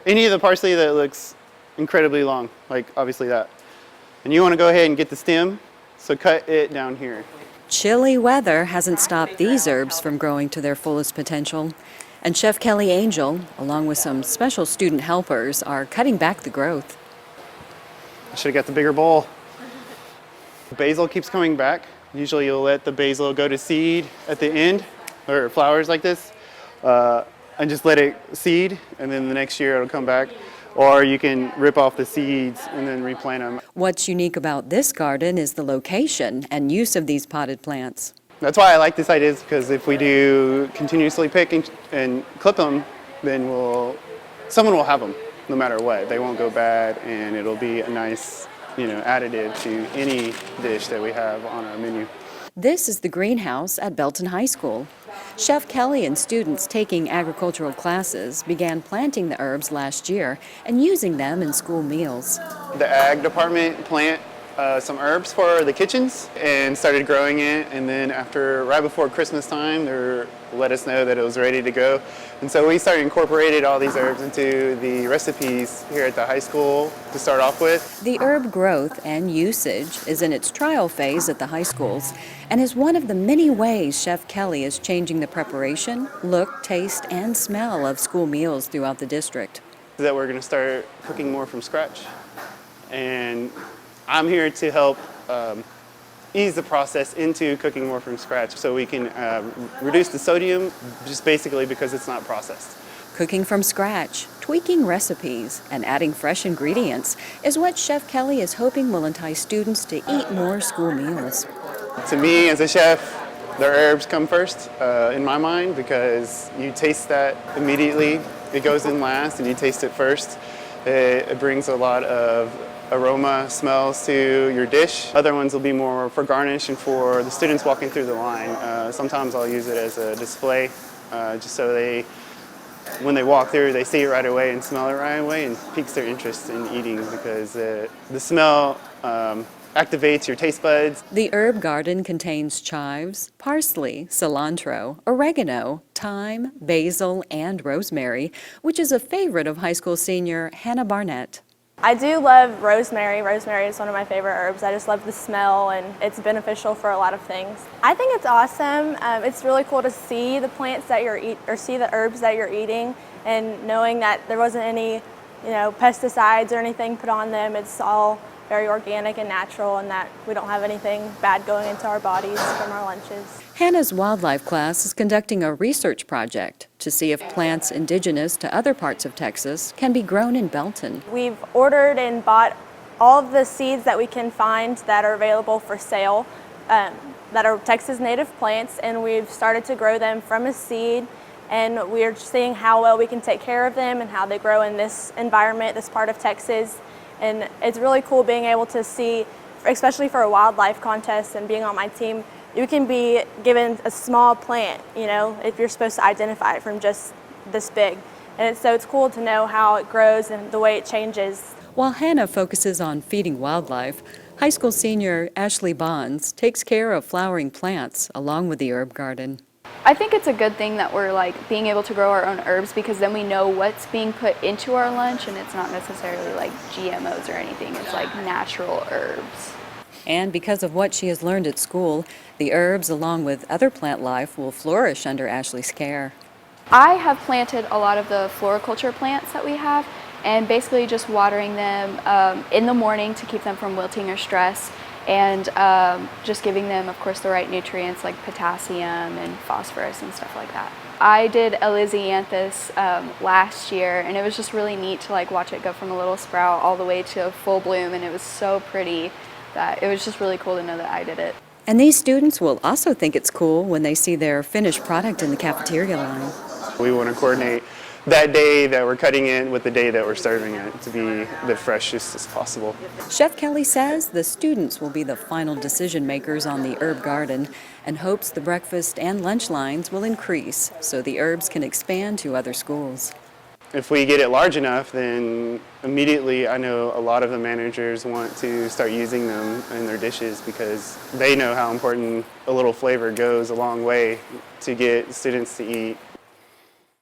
any of the parsley that looks incredibly long, like obviously that. And you want to go ahead and get the stem, so cut it down here. Chilly weather hasn't stopped these herbs from growing to their fullest potential. And Chef Kelly Angell, along with some special student helpers, are cutting back the growth. I should have got the bigger bowl. Basil keeps coming back. Usually you'll let the basil go to seed at the end, or flowers like this, and just let it seed, and then the next year it'll come back. Or you can rip off the seeds and then replant them. What's unique about this garden is the location and use of these potted plants. That's why I like this idea, because if we do continuously pick and clip them, then someone will have them no matter what. They won't go bad, and it'll be a nice, additive to any dish that we have on our menu. This is the greenhouse at Belton High School. Chef Kelly and students taking agricultural classes began planting the herbs last year and using them in school meals. The ag department plant some herbs for the kitchens and started growing it, and then right before Christmas time, they let us know that it was ready to go. And so we started incorporating all these herbs into the recipes here at the high school to start off with. The herb growth and usage is in its trial phase at the high schools and is one of the many ways Chef Kelly is changing the preparation, look, taste, and smell of school meals throughout the district. That we're going to start cooking more from scratch, and I'm here to help ease the process into cooking more from scratch so we can reduce the sodium, just basically because it's not processed. Cooking from scratch, tweaking recipes, and adding fresh ingredients is what Chef Kelly is hoping will entice students to eat more school meals. To me, as a chef, the herbs come first in my mind, because you taste that immediately. It goes in last and you taste it first. It brings a lot of aroma, smells to your dish. Other ones will be more for garnish and for the students walking through the line. Sometimes I'll use it as a display, just so when they walk through, they see it right away and smell it right away, and piques their interest in eating, because the smell activates your taste buds. The herb garden contains chives, parsley, cilantro, oregano, thyme, basil, and rosemary, which is a favorite of high school senior Hannah Barnett. I do love rosemary. Rosemary is one of my favorite herbs. I just love the smell, and it's beneficial for a lot of things. I think it's awesome. It's really cool to see the plants that see the herbs that you're eating, and knowing that there wasn't any, pesticides or anything put on them. It's all very organic and natural, and that we don't have anything bad going into our bodies from our lunches. Hannah's wildlife class is conducting a research project to see if plants indigenous to other parts of Texas can be grown in Belton. We've ordered and bought all of the seeds that we can find that are available for sale, that are Texas native plants, and we've started to grow them from a seed, and we're seeing how well we can take care of them and how they grow in this environment, this part of Texas. And it's really cool being able to see, especially for a wildlife contest and being on my team, you can be given a small plant, if you're supposed to identify it from just this big. And so it's cool to know how it grows and the way it changes. While Hannah focuses on feeding wildlife, high school senior Ashley Bohns takes care of flowering plants along with the herb garden. I think it's a good thing that we're being able to grow our own herbs, because then we know what's being put into our lunch, and it's not necessarily like GMOs or anything. It's like natural herbs. And because of what she has learned at school, the herbs along with other plant life will flourish under Ashley's care. I have planted a lot of the floriculture plants that we have, and basically just watering them in the morning to keep them from wilting or stress, and just giving them, of course, the right nutrients like potassium and phosphorus and stuff like that. I did Elysianthus last year, and it was just really neat to watch it go from a little sprout all the way to full bloom, and it was so pretty that it was just really cool to know that I did it. And these students will also think it's cool when they see their finished product in the cafeteria line. We want to coordinate that day that we're cutting it with the day that we're serving it to be the freshest as possible. Chef Kelly says the students will be the final decision makers on the herb garden and hopes the breakfast and lunch lines will increase so the herbs can expand to other schools. If we get it large enough, then immediately I know a lot of the managers want to start using them in their dishes, because they know how important a little flavor goes a long way to get students to eat